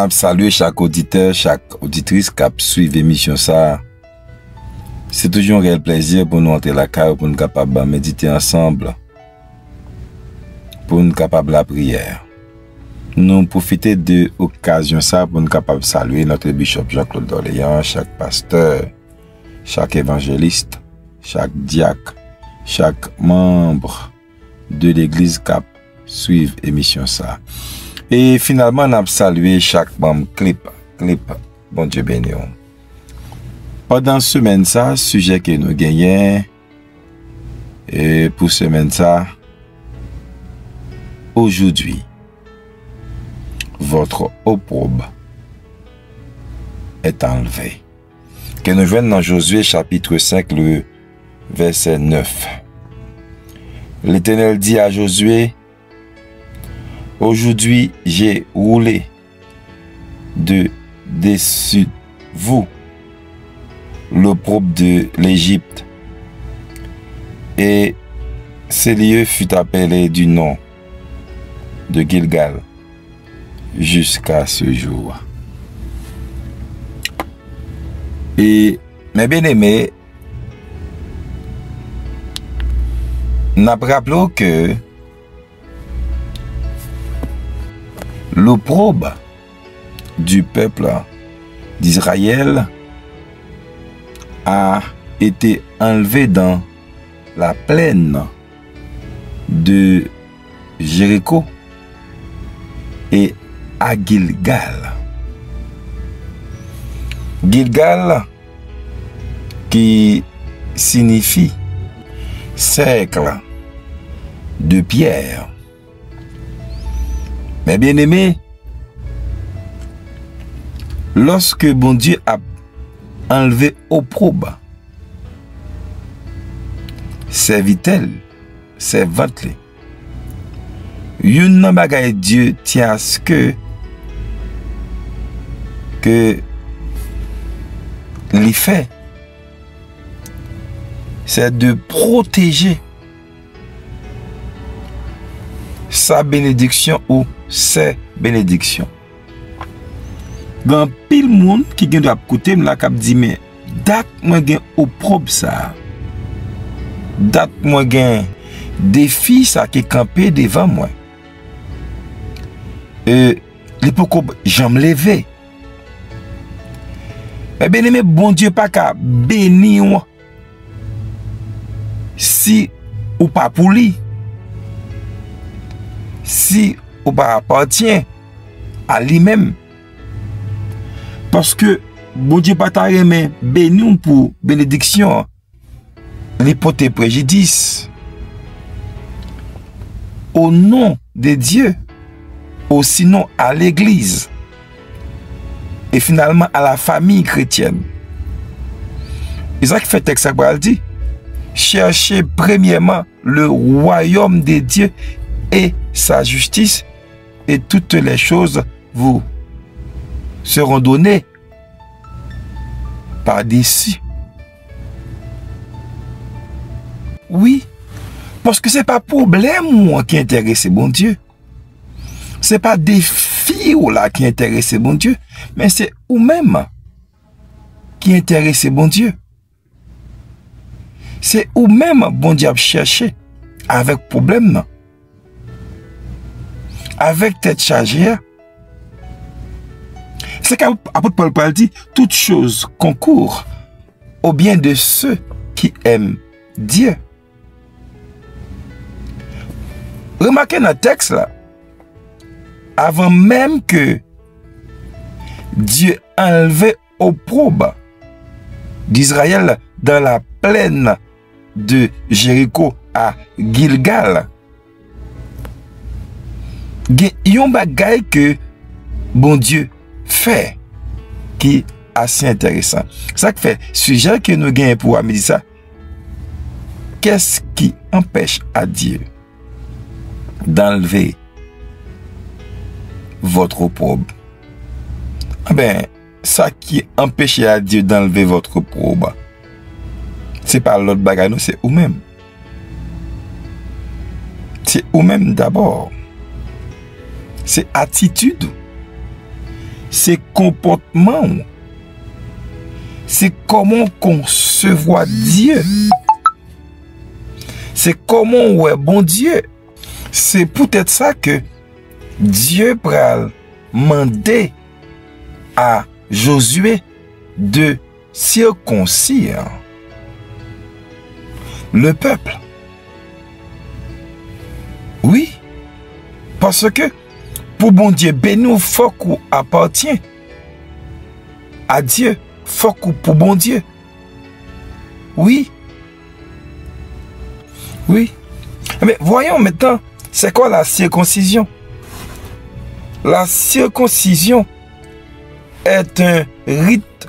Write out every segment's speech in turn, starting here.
N'a salué chaque auditeur, chaque auditrice qui a suivi l'émission ça. C'est toujours un réel plaisir pour nous entrer la carte, pour nous capables de méditer ensemble, pour nous capables la prière. Nous profiter de l'occasion ça pour nous capables de saluer notre bishop Jean-Claude d'Orléans, chaque pasteur, chaque évangéliste, chaque diacre, chaque membre de l'église qui suivent l'émission ça. Et finalement, on a salué chaque membre clip, bon Dieu béni. Pendant semaine ça, sujet que nous gagnons, et pour semaine ça, aujourd'hui, votre opprobre est enlevé. Que nous venons dans Josué chapitre 5, le verset 9. L'Éternel dit à Josué, aujourd'hui j'ai roulé de dessus vous l'opprobre de l'Égypte, et ce lieu fut appelé du nom de Gilgal jusqu'à ce jour. Et mes bien-aimés, nous rappelons que l'opprobre du peuple d'Israël a été enlevé dans la plaine de Jéricho et à Gilgal. Gilgal qui signifie cercle de pierre. Mais bien aimé, lorsque bon Dieu a enlevé opprobre, servitel, servante, yon nan bagay Dieu tient à ce que li fait, c'est de protéger sa bénédiction ou ses bénédictions. Dans pile monde qui gen doit côté me la cap di mais date moi gen opprobre ça. Date moi gen défi ça qui campé devant moi. L'époque j'en me lever. Mais bien aimé bon Dieu pas qu'à bénir moi. Si ou pas pour lui. Si ou pas appartient à lui-même. Parce que bon Dieu pas ta remet béni pour bénédiction. Les porter préjudice. Au nom de Dieu. Ou sinon à l'église. Et finalement à la famille chrétienne. Et ça qui fait texte ça dit. Cherchez premièrement le royaume de Dieu et sa justice, et toutes les choses vous seront données par-dessus. Oui, parce que c'est pas problème moi qui intéresse bon Dieu. C'est pas défi ou là qui intéresse bon Dieu, mais c'est ou même qui intéresse bon Dieu. C'est ou même bon Dieu chercher avec problème non. Avec tête chargée. C'est qu'apôtre Paul dit, toute chose concourt au bien de ceux qui aiment Dieu. Remarquez dans le texte là, avant même que Dieu enlevait opprobre d'Israël dans la plaine de Jéricho à Gilgal, yon bagay que bon Dieu fait qui est assez intéressant. Ça qui fait sujet que nous gagnons pour méditer ça. Qu'est-ce qui empêche à Dieu d'enlever votre opprobre? Ah ben, ça qui empêche à Dieu d'enlever votre opprobre, c'est pas l'autre bagay, c'est vous-même. C'est vous-même d'abord. C'est attitude. c'est comportement. C'est comment concevoir Dieu. C'est comment ouais bon Dieu. C'est peut-être ça que Dieu pral mandé à Josué de circoncire le peuple. Oui, parce que pour bon Dieu béni, faut qu'on appartient à Dieu, faut qu'on pour bon Dieu. Oui. Oui. Mais voyons maintenant, c'est quoi la circoncision? La circoncision est un rite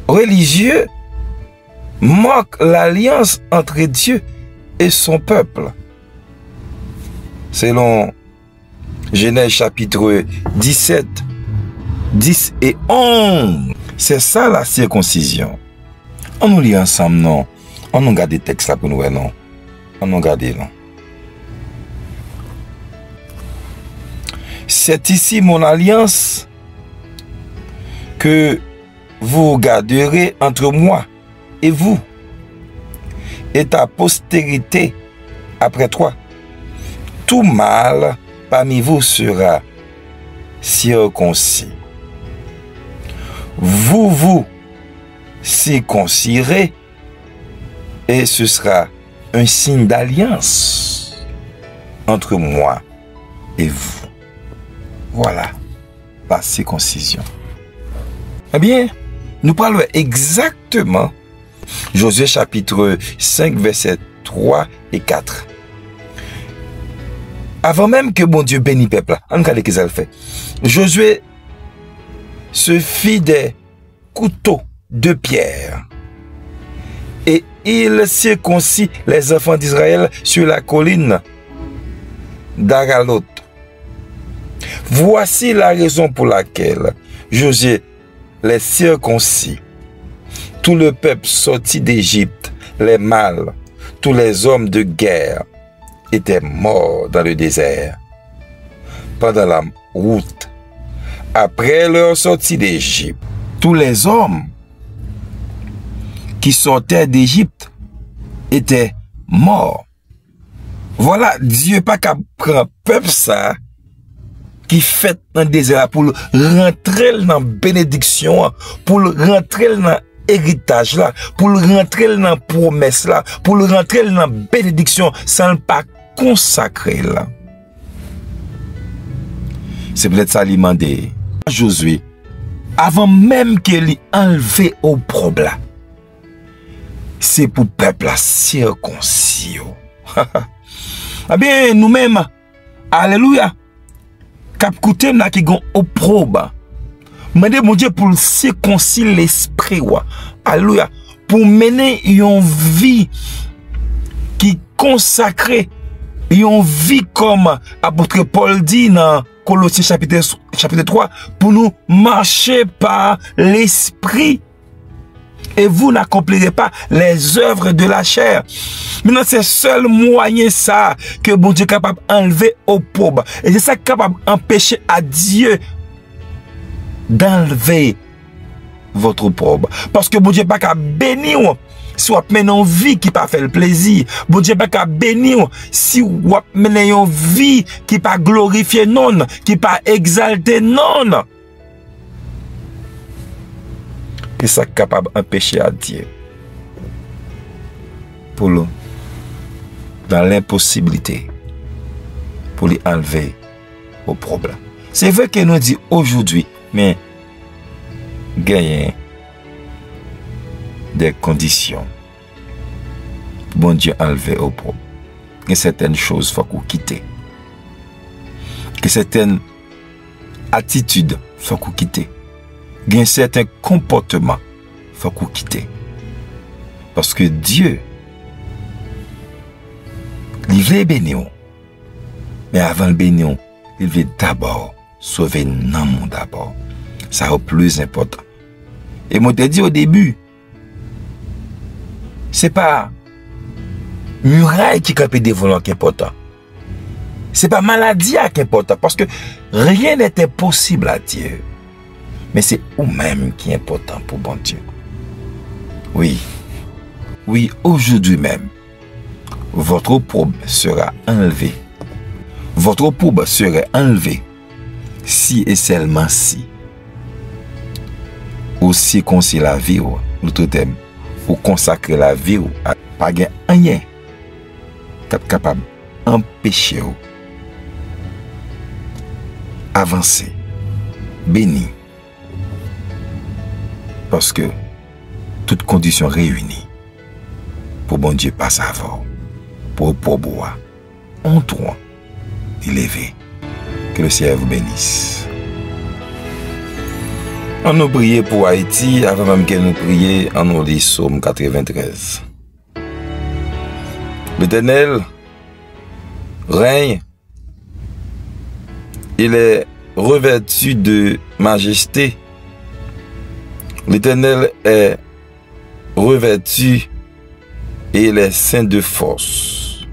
religieux, marque l'alliance entre Dieu et son peuple. Selon Genèse chapitre 17, 10 et 11. C'est ça la circoncision. On nous lit ensemble, non? On nous garde des textes là pour nous, non? On nous garde, non? C'est ici mon alliance que vous garderez entre moi et vous et ta postérité après toi. Tout mâle parmi vous sera circoncis. Vous vous circoncirez et ce sera un signe d'alliance entre moi et vous. Voilà la circoncision. Eh bien, nous parlons exactement Josué chapitre 5, versets 3 et 4. Avant même que bon Dieu bénisse le peuple, on regarde ce qu'il fait. Josué se fit des couteaux de pierre et il circoncit les enfants d'Israël sur la colline d'Aralot. Voici la raison pour laquelle Josué les circoncis. Tout le peuple sorti d'Égypte, les mâles, tous les hommes de guerre étaient morts dans le désert pendant la route. Après leur sortie d'Égypte, tous les hommes qui sortaient d'Égypte étaient morts. Voilà, Dieu pas qu'à prendre peuple ça qui fait dans le désert pour rentrer dans la bénédiction, pour rentrer dans héritage là, pour rentrer dans la promesse là, pour rentrer dans la bénédiction sans le pas consacrer là. C'est peut-être ça lui demander Josué avant même qu'il ait enlevé au problème. C'est pour peuple la circoncis. Ah bien nous-mêmes, alléluia, cap coûté n'a qui gon opprobe. Mandez mon Dieu pour circoncire l'esprit, alléluia, pour mener une vie qui consacrée, une vie comme apôtre Paul dit dans Colossiens chapitre 3, pour nous marcher par l'esprit. Et vous n'accomplirez pas les œuvres de la chair. Maintenant, c'est seul moyen ça que bon Dieu est capable d'enlever au pauvre. Et c'est ça capable d'empêcher à Dieu d'enlever votre pauvre. Parce que bon Dieu n'est pas capable de bénir si vous menez une vie qui pas fait le plaisir. Bon Dieu n'est pas capable de bénir si vous menez une vie qui pas glorifier non, qui pas exalter non. Que ça capable d'empêcher à Dieu pour nous dans l'impossibilité pour lui enlever au problème. C'est vrai que nous dit aujourd'hui, mais gagner des conditions bon Dieu enlever au problème. Que certaines choses faut qu'on quitte. Que certaines attitudes faut qu'on quitte. Il y a un certain comportement qu'il faut qu'on quitte. Parce que Dieu, il veut bénir. Mais avant le bénir, il veut d'abord sauver nos monde d'abord. Ça est le plus important. Et moi, je te dis au début, ce n'est pas muraille qui capte des volants qui est important. C'est pas maladie qui est important, parce que rien n'est impossible à Dieu. Mais c'est vous-même qui est important pour bon Dieu. Oui, aujourd'hui même, votre probe sera enlevée. Votre probe serait enlevée si et seulement si. Aussi conseiller la vie, notre thème, ou consacrer la vie, à pas rien capable d'empêcher avancer, béni. Parce que toutes conditions réunies pour bon Dieu passe avant, pour boire, en toi, élevé. Que le Seigneur vous bénisse. On nous prier pour Haïti, avant même que nous prions, on nous lit Psaume 93. L'Éternel règne, il est revêtu de majesté. L'Éternel est revêtu et il est saint de force.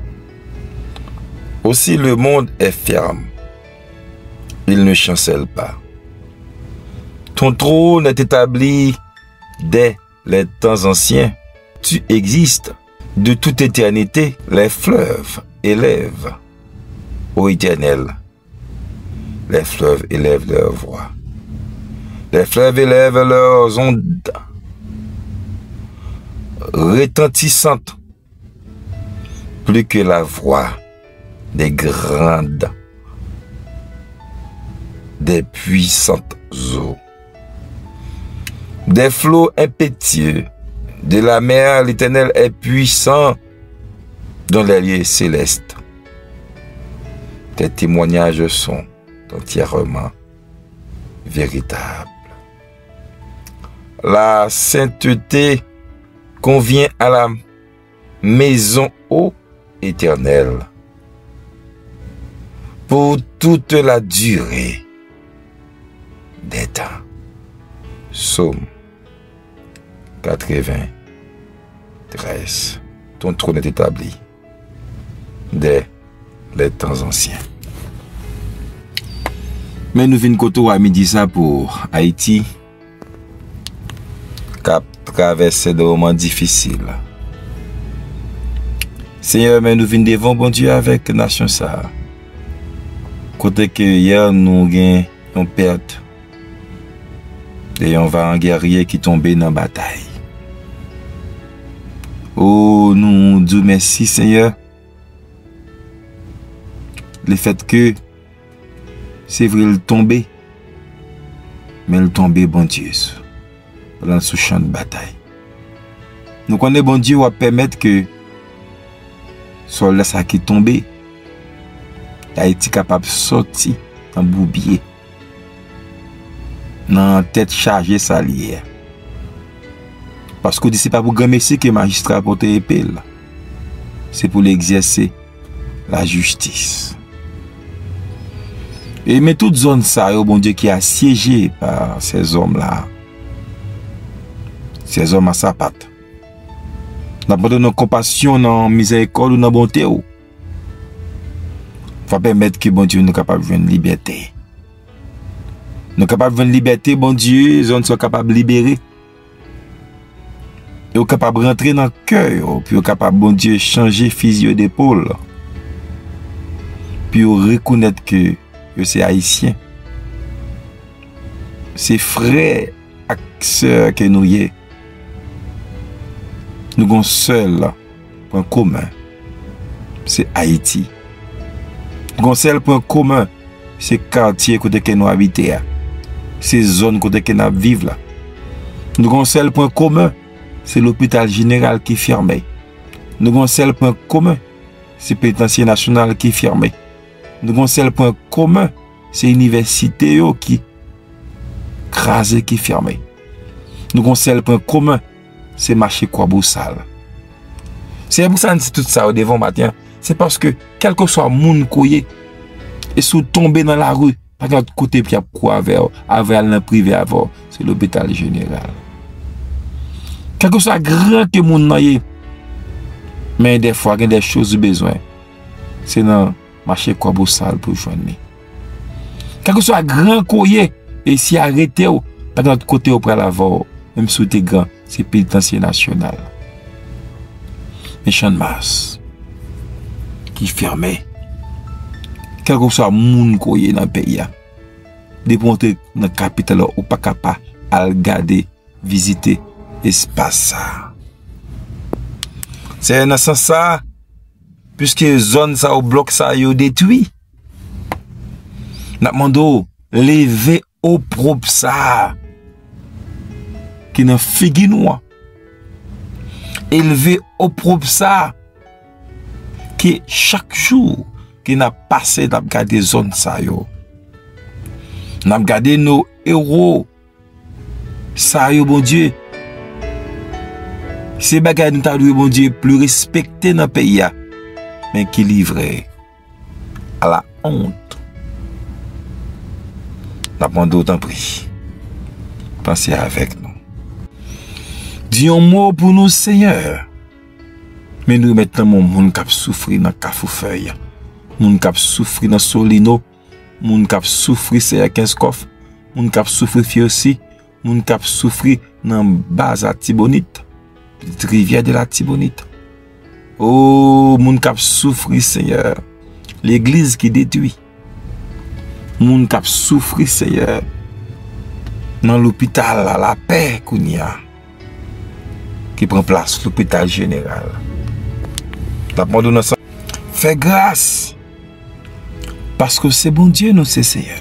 Aussi le monde est ferme, il ne chancelle pas. Ton trône est établi dès les temps anciens. Tu existes de toute éternité. Les fleuves élèvent, ô Éternel. Les fleuves élèvent leur voix. Les fleuves élèvent leurs ondes retentissantes, plus que la voix des grandes, des puissantes eaux. Des flots impétueux de la mer, l'Éternel est puissant dans les lieux célestes. Tes témoignages sont entièrement véritables. La sainteté convient à la maison, ô Éternel, pour toute la durée des temps. Psaume 93. Ton trône est établi dès les temps anciens. Mais nous venons koto à midi ça pour Haïti, cap traverser des moments difficiles. Seigneur, mais nous venons devant bon Dieu avec nation ça. Côté que hier nous gagnons une perte. Et on va en guerrier qui tombait dans la bataille. Oh, nous disons merci Seigneur. Le fait que c'est vrai il tombait, mais il tombait bon Dieu dans ce champ de bataille. Nous connaissons bon Dieu va permettre que soldat ça qui tombé, Haïti capable de sortir en boubier. Dans tête chargée salière. Parce que c'est pas pour grand messie que magistrat porte épée. C'est pour l'exercer la justice. Et mais toute zone ça, bon Dieu qui est assiégé par ces hommes-là. Ces hommes à sa patte. N'a pas de compassion, dans miséricorde ou dans bonté. Faut permettre que bon Dieu nous capable de une liberté. Nous sommes capables de liberté, bon Dieu, nous sommes capables de libérer. Nous sommes capables de rentrer dans le cœur, puis nous sommes capables, bon Dieu, changer fusil d'épaule. Puis reconnaître que c'est haïtien. C'est frère et sœur que nous y est. Nous avons un seul point commun, c'est Haïti. Nous avons un seul point commun, c'est le quartier que nous habitons. Ces zones côté que nous vivons là. Nous avons un seul point commun, c'est l'hôpital général qui est fermé. Nous avons un seul point commun, c'est le pénitencier national qui est fermé. Nous avons un seul point commun, c'est l'université qui est crasée, qui est fermée. Nous avons un seul point commun, c'est le marché Kwaboussal. C'est pour ça que tout ça au devant matin. C'est parce que, quel que soit le monde qui est, et si tomber dans la rue, par notre côté, puis il y a quoi avec le privé avant, c'est l'hôpital général. Quel que soit grand que le monde est, mais des fois, il y a des choses besoin. C'est dans marcher quoi beau sale pour joindre. Quel que soit grand courrier, et si arrêté, pas de notre côté, au près l'avoir, même si t'es grand, c'est pénitencier national. Méchant de masse, qui fermait. Quel que soit moun courrier dans le pays, déponter dans la capitale ou pas capable à regarder, visiter espace. C'est dans ce sens ça, puisque zone ça au bloc ça yo détruit. N'a demandé lever au propre ça qui n'a figu noir. Élever au propre ça qui chaque jour qui n'a passé dans garder zone ça yo. N'a gardé nos héros ça yo bon Dieu. C'est bagay nous t'a bon Dieu plus respecté dans le pays mais qui livré à la honte. N'a pas d'autant pris. Pensez avec nous. Dis un mot pour nous, Seigneur. Mais nous maintenant, mon monde qui souffre dans Cafoufeuille, monde qui souffre dans Solino, monde qui souffre c'est à 15 coffres, monde qui souffre Fiossi, monde qui souffre dans Baza Tibonite, petite rivière de la Tibonite. Oh, monde qui souffre, Seigneur. L'église qui détruit. Moun kap souffri Seigneur dans l'hôpital la paix kounia qui prend place l'hôpital général. Fais grâce parce que c'est bon Dieu nous c'est Seigneur.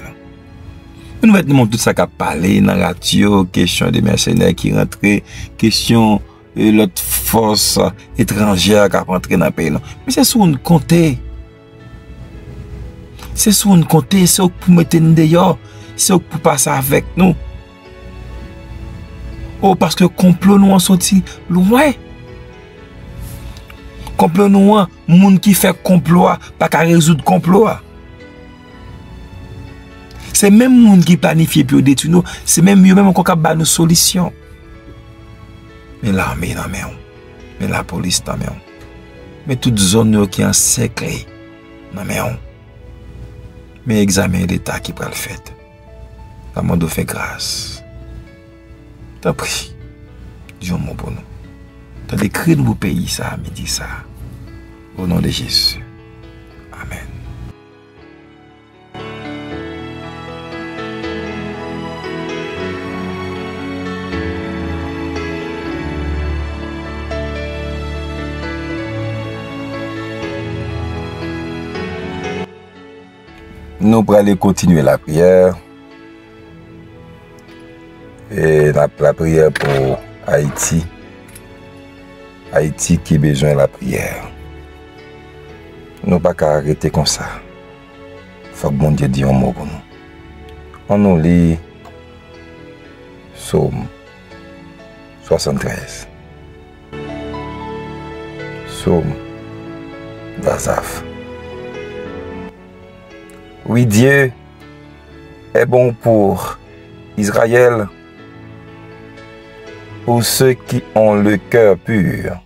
Nous mettons tout ça qu'a parlé dans la radio, question des mercenaires qui rentrent, question de l'autre force étrangère qui a rentré dans le pays. Mais c'est sur une compter. C'est sur une côté, c'est pour mettre nous dehors, c'est pour passer avec nous. Oh, parce que complot nous en sorti loin. Complot nous en, monde qui fait complot, pas qu'à résoudre complot. C'est même monde qui planifie pour détruire nous, c'est même eux même encore qui ba nous solution. Mais l'armée dans main, mais la police dans main, mais toute zone qui est encerclée dans main. Mais examen l'État qui prend le fait. La monde fait grâce. T'as pris. Dis-moi mon bon nom. T'as décrit nos pays ça, me dit ça. Au nom de Jésus. Amen. Nous allons continuer la prière. Et la prière pour Haïti. Haïti qui a besoin de la prière. Nous ne pouvons pas arrêter comme ça. Il faut que bon Dieu dise un mot pour nous. On nous lit Psaume 73. Psaume d'Asaph. Oui, Dieu est bon pour Israël, pour ceux qui ont le cœur pur.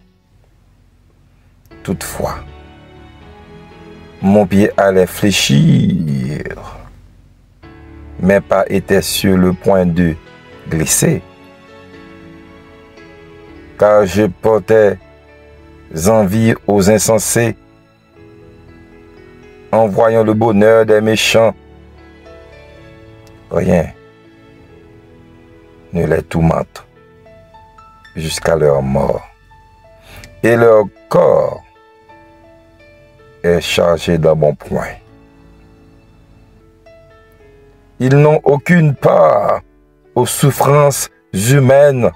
Toutefois, mon pied allait fléchir, mais pas était sur le point de glisser, car je portais envie aux insensés, en voyant le bonheur des méchants. Rien ne les tourmente jusqu'à leur mort. Et leur corps est chargé d'un bon point. Ils n'ont aucune part aux souffrances humaines.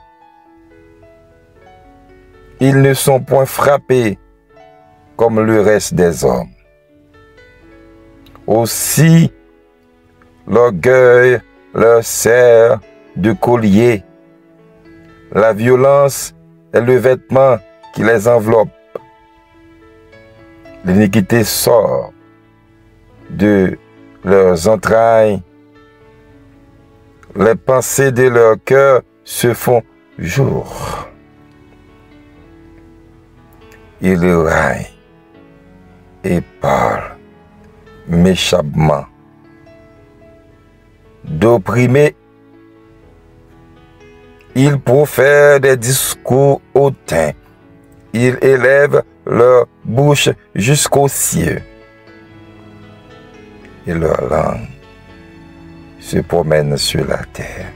Ils ne sont point frappés comme le reste des hommes. Aussi, l'orgueil leur sert de collier. La violence est le vêtement qui les enveloppe. L'iniquité sort de leurs entrailles. Les pensées de leur cœur se font jour. Ils raillent et parlent méchamment, d'opprimer. Ils profèrent des discours hautains. Ils élèvent leur bouche jusqu'aux cieux. Et leur langue se promène sur la terre.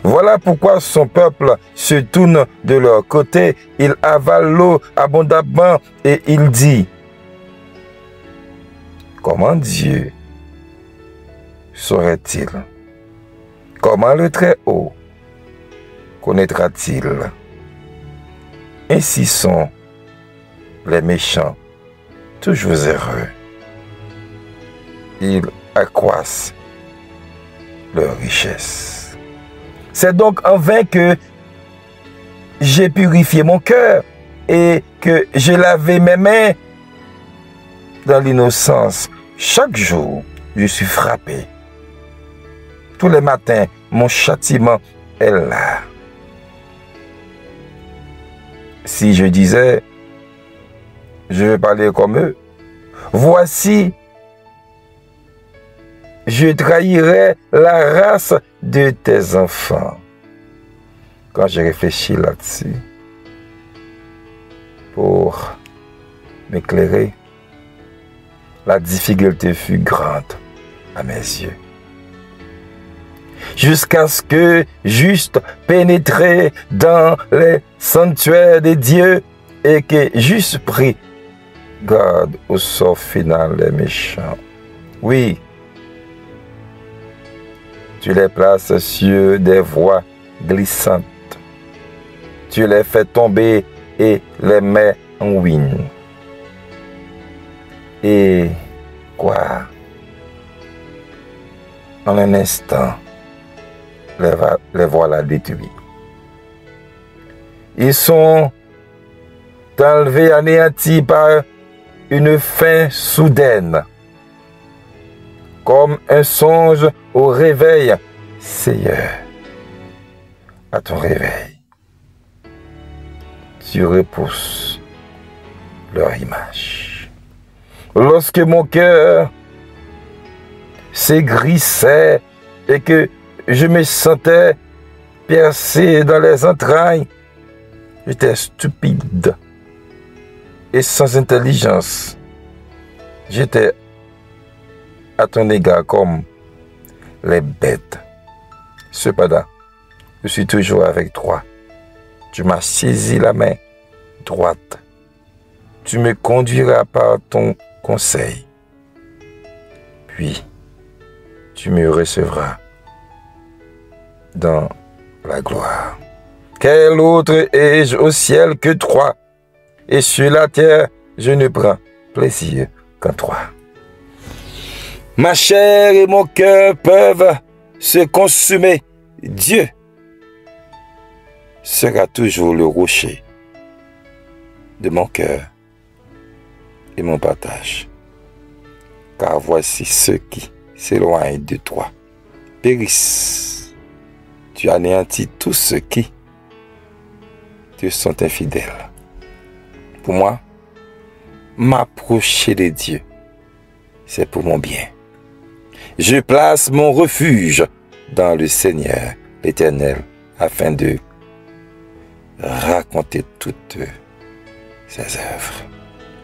Voilà pourquoi son peuple se tourne de leur côté. Il avale l'eau abondamment et il dit: comment Dieu saurait-il? Comment le Très-Haut connaîtra-t-il? Ainsi sont les méchants, toujours heureux. Ils accroissent leur richesse. C'est donc en vain que j'ai purifié mon cœur et que j'ai lavé mes mains dans l'innocence. Chaque jour, je suis frappé. Tous les matins, mon châtiment est là. Si je disais, je vais parler comme eux, voici, je trahirai la race de tes enfants. Quand j'ai réfléchi là-dessus, pour m'éclairer, la difficulté fut grande à mes yeux. Jusqu'à ce que j'eusse pénétré dans les sanctuaires des dieux et que j'eusse pris garde au sort final des méchants. Oui, tu les places sur des voies glissantes. Tu les fais tomber et les mets en ruine. Et quoi? En un instant, les voilà détruits. Ils sont enlevés, anéantis par une fin soudaine. Comme un songe au réveil, Seigneur, à ton réveil, tu repousses leur image. Lorsque mon cœur s'aigrissait et que je me sentais percé dans les entrailles, j'étais stupide et sans intelligence. J'étais à ton égard comme les bêtes. Cependant, je suis toujours avec toi. Tu m'as saisi la main droite. Tu me conduiras par ton conseil. Puis, tu me recevras dans la gloire. Quel autre ai-je au ciel que toi? Et sur la terre, je ne prends plaisir qu'en toi. Ma chair et mon cœur peuvent se consumer. Dieu sera toujours le rocher de mon cœur et mon partage. Car voici ceux qui s'éloignent de toi périssent. Tu anéantis tous ceux qui te sont infidèles. Pour moi, m'approcher de Dieu, c'est pour mon bien. Je place mon refuge dans le Seigneur, l'Éternel, afin de raconter toutes ses œuvres.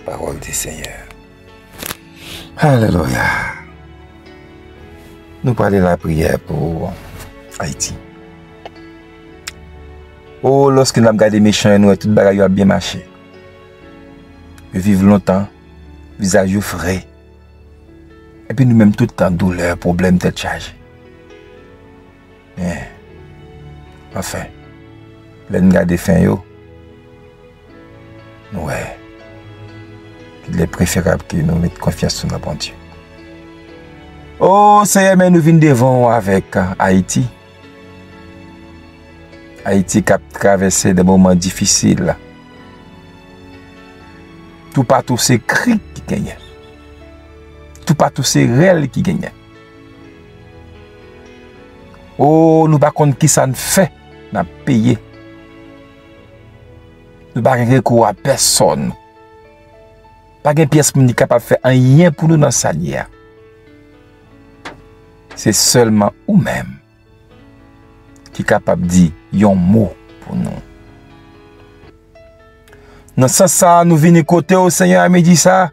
Parole du Seigneur. Alléluia. Nous parlons de la prière pour Haïti. Oh, lorsque nous avons regardé les méchants, nous tout le bagage a bien marché. Ils vivent longtemps, visage frais. Et puis nous-mêmes tout le temps douleur, problème, tête chargée. Mais, enfin, les nous regardons fin yo. Ouais. Il est préférable que nous mettions confiance sur notre bon Dieu. Oh, Seigneur, mais nous venons devant avec Haïti. Haïti qui a traversé des moments difficiles. Tout partout, c'est cris qui gagnent. Tout partout, c'est réel qui gagnent. Oh, nous ne savons pas qui ça nous fait. Nous avons payé. Nous n'avons pas recours à personne. Pas de pièce qui capable de faire rien pour nous dans sa lière. C'est seulement ou-même qui est capable de dire un mot pour nous. Dans ce sens, nous venons côté au Seigneur à midi ça.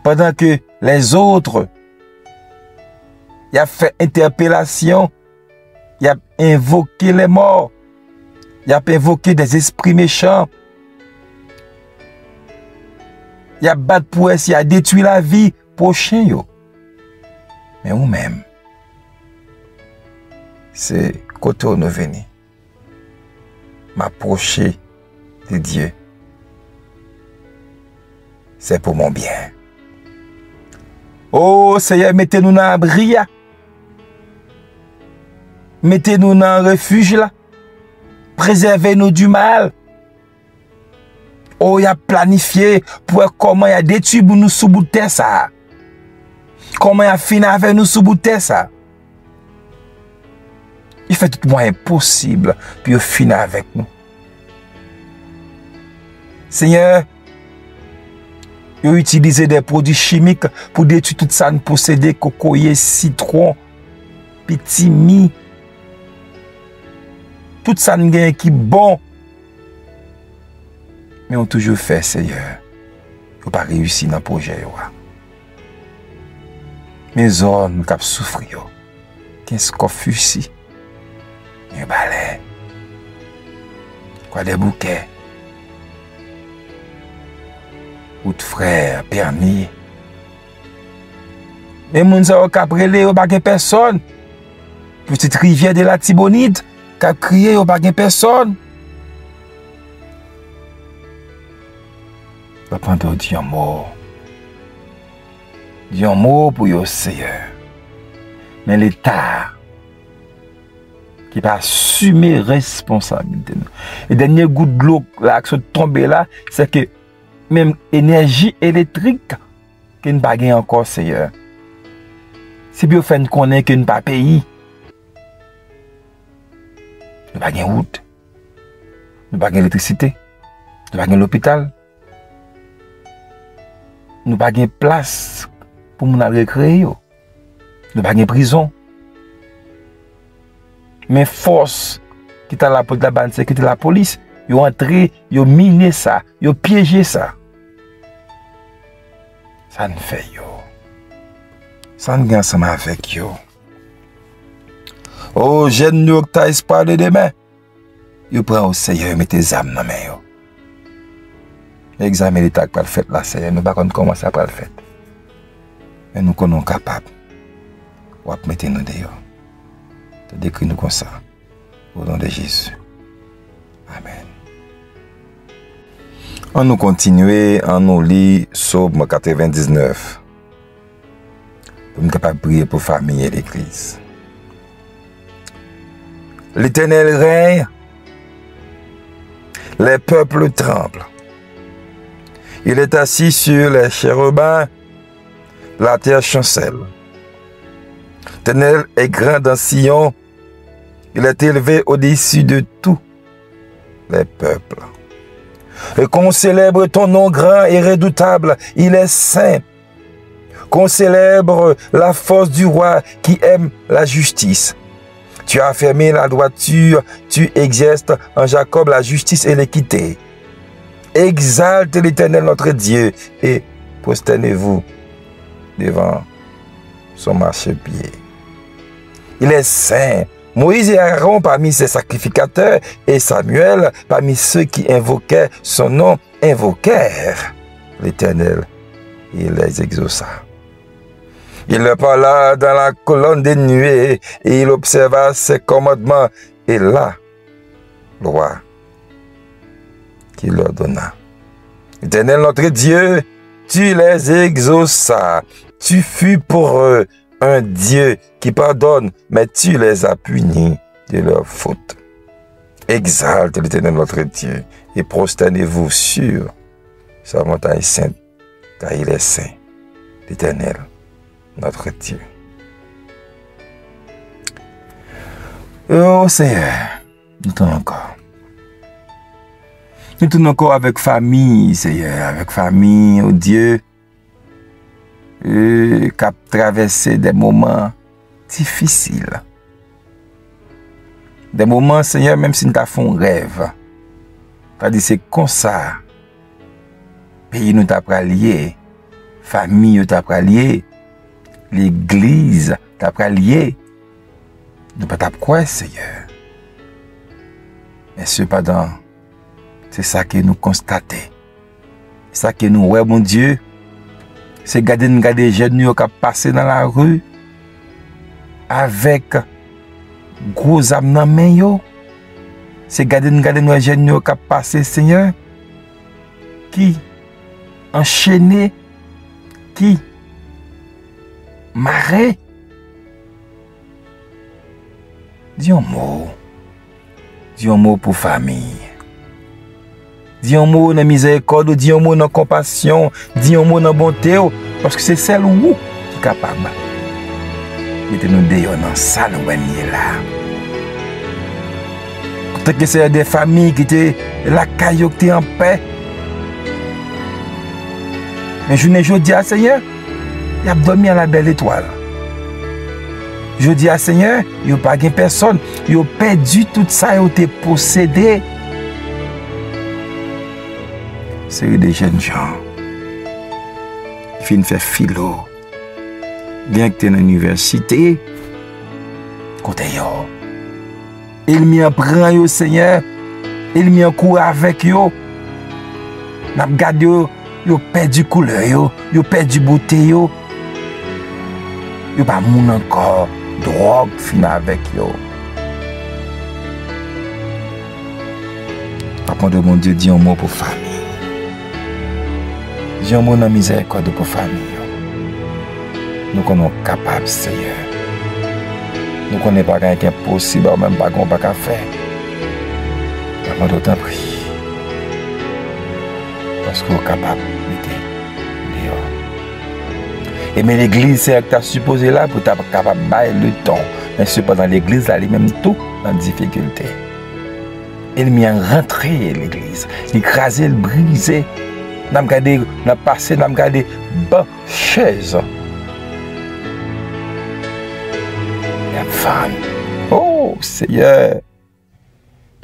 Pendant que les autres, il a fait interpellation, il a invoqué les morts, il a invoqué des esprits méchants, il a battu pour essayer, il a détruit la vie prochain yo. Mais nous-mêmes, c'est côté où nous venons, m'approcher de Dieu. C'est pour mon bien. Oh Seigneur, mettez-nous dans l'abri. Mettez-nous dans le refuge là. Préservez-nous du mal. Oh, il a planifié pour comment il a détruit nous sous bout de terre ça. Comment il a fini avec nous sous bout de terre ça. Il fait tout moyen possible pour finir avec nous. Seigneur, ils ont utilisé des produits chimiques pour détruire tout ça, nous posséder cocoyer, citron, petit mi. Tout ça nous gagne qui bon. Mais on toujours fait, Seigneur. Ils n'ont pas réussi dans le projet. Mes hommes, nous avons souffert. Qu'est-ce qu'on fait ici? Un balai. Quoi des bouquets? Ou de frères, permis. Mais moun sa ou kaprele ou bagen personne. Petite rivière de la Tibonite, kap kriye ou bagen personne. Papa dit un mot. Dit un mot pour yo Seigneur. Mais l'État qui va assumer responsabilité. Et dernier goutte de l'eau là qui tombe là, c'est que même énergie électrique que nous pas encore Seigneur. Si bien fait nous connaît que nous pas pays. Nous pas gain route. Nous pas gain électricité. Nous pas gain l'hôpital. Nous pas gain place pour nous recréer. Nous pas gain prison. Mais force qui t'a la pour la bande sécurité la police, ils ont entré, ils ont miné ça, ils ont piégé ça. Ça ne fait yo. Ça ne gagne ensemble avec yo. Oh, jeune yo, t'as espoir de demain. Yo prend au Seigneur, mettez les âmes dans la main yo. L'examen l'état pas le fait là, Seigneur. Nous ne savons pas comment ça va le faire. Mais nous sommes capables. Ou à mettre nous dehors. Te décris nous comme ça. Au nom de Jésus. Amen. On nous continue, on nous lit Psaume 99. Pour nous capables de prier pour la famille et l'Église. L'Éternel règne, les peuples tremblent. Il est assis sur les chérubins, la terre chancelle. L'Éternel est grand dans Sion, il est élevé au-dessus de tous les peuples. Et qu'on célèbre ton nom grand et redoutable, il est saint. Qu'on célèbre la force du roi qui aime la justice. Tu as affermi la droiture, tu exerces en Jacob la justice et l'équité. Exalte l'Éternel notre Dieu et prosternez-vous devant son marchepied. Il est saint. Moïse et Aaron parmi ses sacrificateurs et Samuel parmi ceux qui invoquaient son nom invoquèrent l'Éternel et les exauça. Il leur parla dans la colonne des nuées et il observa ses commandements et là, le roi qui leur donna. Éternel notre Dieu, tu les exauças, tu fus pour eux un Dieu qui pardonne, mais tu les as punis de leurs fautes. Exalte l'Éternel notre Dieu et prosternez-vous sur sa montagne sainte, car il est saint, l'Éternel notre Dieu. Oh Seigneur, nous t'en encore. Nous tournons encore avec famille, Seigneur, avec famille, oh Dieu, qui a traversé des moments difficiles. Des moments, Seigneur, même si nous avons fait un rêve. Tu as dit, c'est comme ça. Pays nous t'a lié. Famille nous t'a lié. L'église t'a lié. Nous ne pouvons pas quoi, Seigneur. Mais cependant, c'est ça que nous constatons. C'est ça que nous, ouais, mon Dieu. C'est garder les jeunes qui passent dans la rue avec gros âmes dans main yo. C'est garder les jeunes qui passent, Seigneur, qui enchaînés, qui marrés. Dis un mot. Dis un mot pour famille. Dis un mot dans miséricorde, dis un mot dans compassion, dis un mot dans bonté, parce que c'est celle où qui est capable. Mettez-nous dehors dans ça, nous là. Peut-être que c'est des familles qui étaient la caillou qui étaient en paix. Mais je dis à Seigneur, il a dormi à la belle étoile. Je dis à Seigneur, il n'y a pas de personne, il a perdu tout ça, il a été possédé. C'est des jeunes gens qui viennent faire philo, bien que tu es dans l'université, côté yo. Il m'y apprend yo Seigneur, il m'y court avec yo. N'a regardé yo perdu couleur yo perdu beauté yo. Yo pas moun encore drogue fin avec yo. Papa de mon Dieu, dis un mot pour famille. Dis un mot dans miséricorde pour famille. Nous sommes capables, Seigneur. Nous ne connaissons pas rien qui est possible, même pas qu'on pas qu'à faire. Papa de t'en prie. Parce qu'on est capable de dehors. Et mais l'église, c'est que tu as supposé là pour être capable de bailler le temps. Mais cependant, l'église, elle est même tout en difficulté. Il m'y a rentré l'église. L'écrasé, le brisé. N'a regardé, n'a passé, n'a regardé ban chaise. La femme. Oh Seigneur.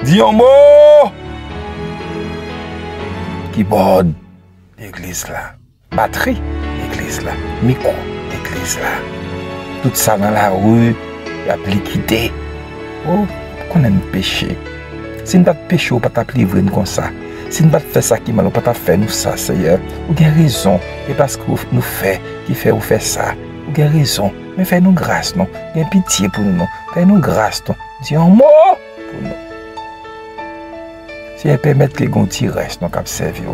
Dis un mot qui borde l'église là. Batterie, l'église là. Micro, l'église là. Tout ça dans la rue, il a liquidé. Oh, qu'on aime péché. Si nous ne pas péché, on ne peut pas livrer comme ça. Si nous ne pas faire ça qui mal, on ne peut pas faire nous ça, Seigneur. Ou bien raison. Et parce que nous fait, qui fait ou fait ça. Ou bien raison. Mais fais-nous grâce, non. Bien pitié pour nous, non. Fais-nous grâce, non. Dis un mot pour nous. Si elle permet que les gens restent, non, cap servir.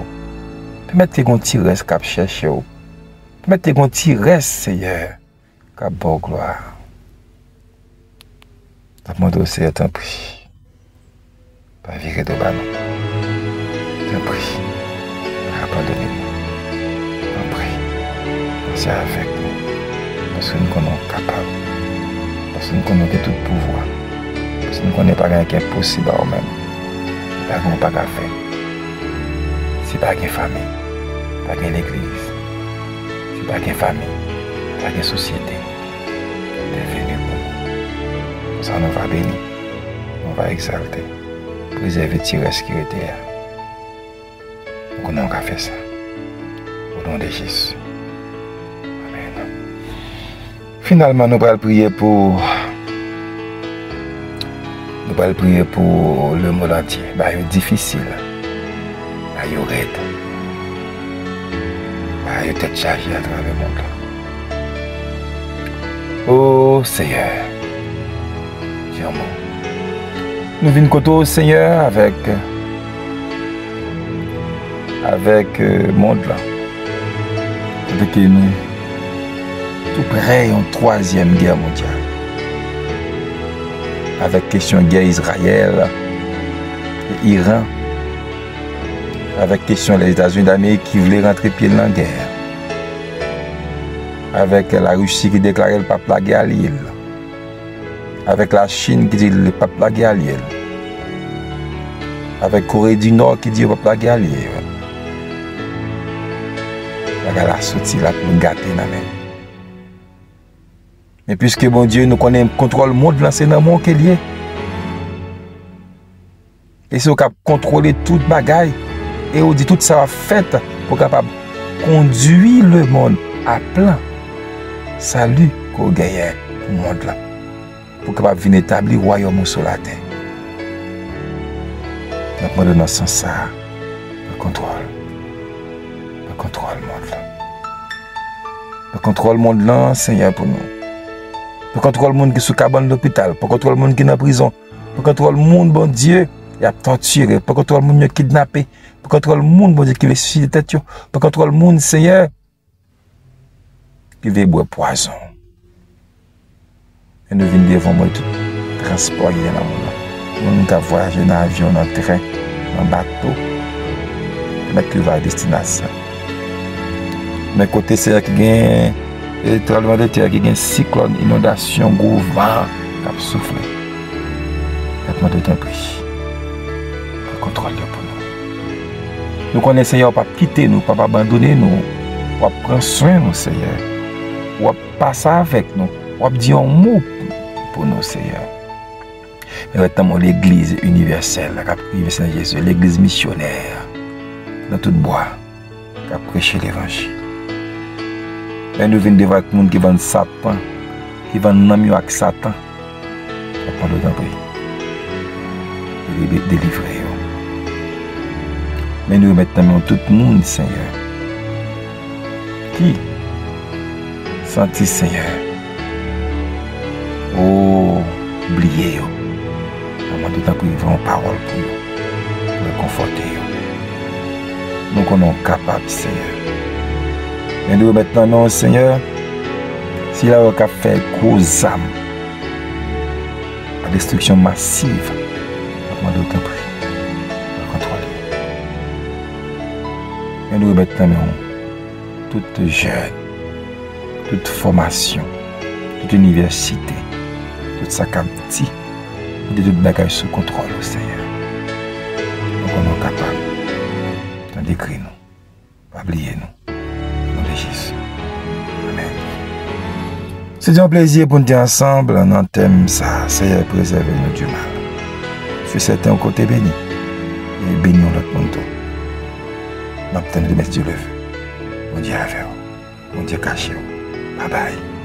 Permet que les gens restent, cap chercher. Permet que les gens restent, Seigneur. Cap bon gloire. Ta demande au Seigneur, t'en prie. Pas virer de bas, non. T'en prie. Abandonnez-nous. T'en prie. Pensez avec nous. Parce que nous sommes capables. Parce que nous connaissons tout pouvoir. Parce que nous ne connaissons pas rien qui est impossible à nous-mêmes. Pas qu'on pas qu'à faire. Si pas qu'une famille, pas qu'une église. Si pas qu'une famille, pas qu'une société. T'es venu pour nous. Ça nous va bénir. On va exalter. Préserver tirer ce qui était. Nous avons fait ça. Au nom de Jésus. Amen. Finalement, nous allons prier pour. Nous allons prier pour le monde entier. C'est difficile. C'est raide. C'est tête chargée à travers le monde. Oh Seigneur. Dis-moi. Nous venons côté au Seigneur avec monde là. Avec nous tout près en 3e guerre mondiale. Avec question guerre Israël et Iran. Avec question les États-Unis d'Amérique qui voulaient rentrer pied dans la guerre. Avec la Russie qui déclarait le pape la guerre à l'île. Avec la Chine qui dit le pape la guerre à l'île. Avec Corée du Nord qui dit on va pas y aller. La sortie là pour nous gâter dans même. Mais puisque bon Dieu nous connaît contrôle le monde là, c'est dans le monde qu'il est. Et c'est au cap contrôler toute bagaille et on dit tout ça va fait pour capable conduire le monde à plein salut qu'on gagne pour le monde là. Pour capable venir établir royaume sur la terre. Nous demandons dans ce sens ça le contrôle le monde là. Le contrôle le monde là, Seigneur pour nous. Le contrôle le monde qui est sous cabane d'hôpital, le contrôle le monde qui est en prison, le contrôle le monde bon Dieu il a torturé, le contrôle le monde qui est kidnappé, le contrôle le monde bon Dieu qui veut suicider tête, le contrôle le monde Seigneur qui veut boire poison. Et nous venons devant moi tout transport dans le monde. Nous avons voyagé dans l'avion, dans le train, dans le bateau, mais qui va à destination. Mais côté c'est qui gagne tremblement de terre, qui gagne cyclone, inondation, gros vent, qui a soufflé. Nous demandons un prix. Le contrôle pour nous. Nous connaissons Seigneur, pas quitter nous, pas abandonner nous, pas prendre soin de nous, Seigneur. Pas passer avec nous, pas dire un mot pour nous, Seigneur. Mais notamment l'église universelle, qui a Seigneur Jésus, l'église missionnaire, dans tout bois, qui a prêché l'évangile. Mais nous venons de voir le monde qui vend Satan, qui vend Namio avec Satan. On prend le temps de délivrer. Mais nous mettons tout le monde, Seigneur, qui sentit Seigneur, oh, oubliez. On demande tout le temps qu'ils vont en parole pour nous, pour nous conforter. Nous sommes capables, Seigneur. Et nous maintenant, Seigneur, si là on a fait gros âme, la destruction massive, on demande autant prix, on contrôle. Et nous maintenant, toute jeune, toute formation, toute université, toute sa capacité, de toute bagage sous contrôle au Seigneur. Donc on est capable d'en décrire nous, pas oublier nous. Jésus. Amen. C'est un plaisir pour nous dire ensemble dans un thème ça, Seigneur préserve-nous du mal. Fais certain au côté béni et bénissons notre monde. Nous obtenons de mettre Dieu levé. Mon Dieu avec vous. Mon Dieu caché vous. Bye bye.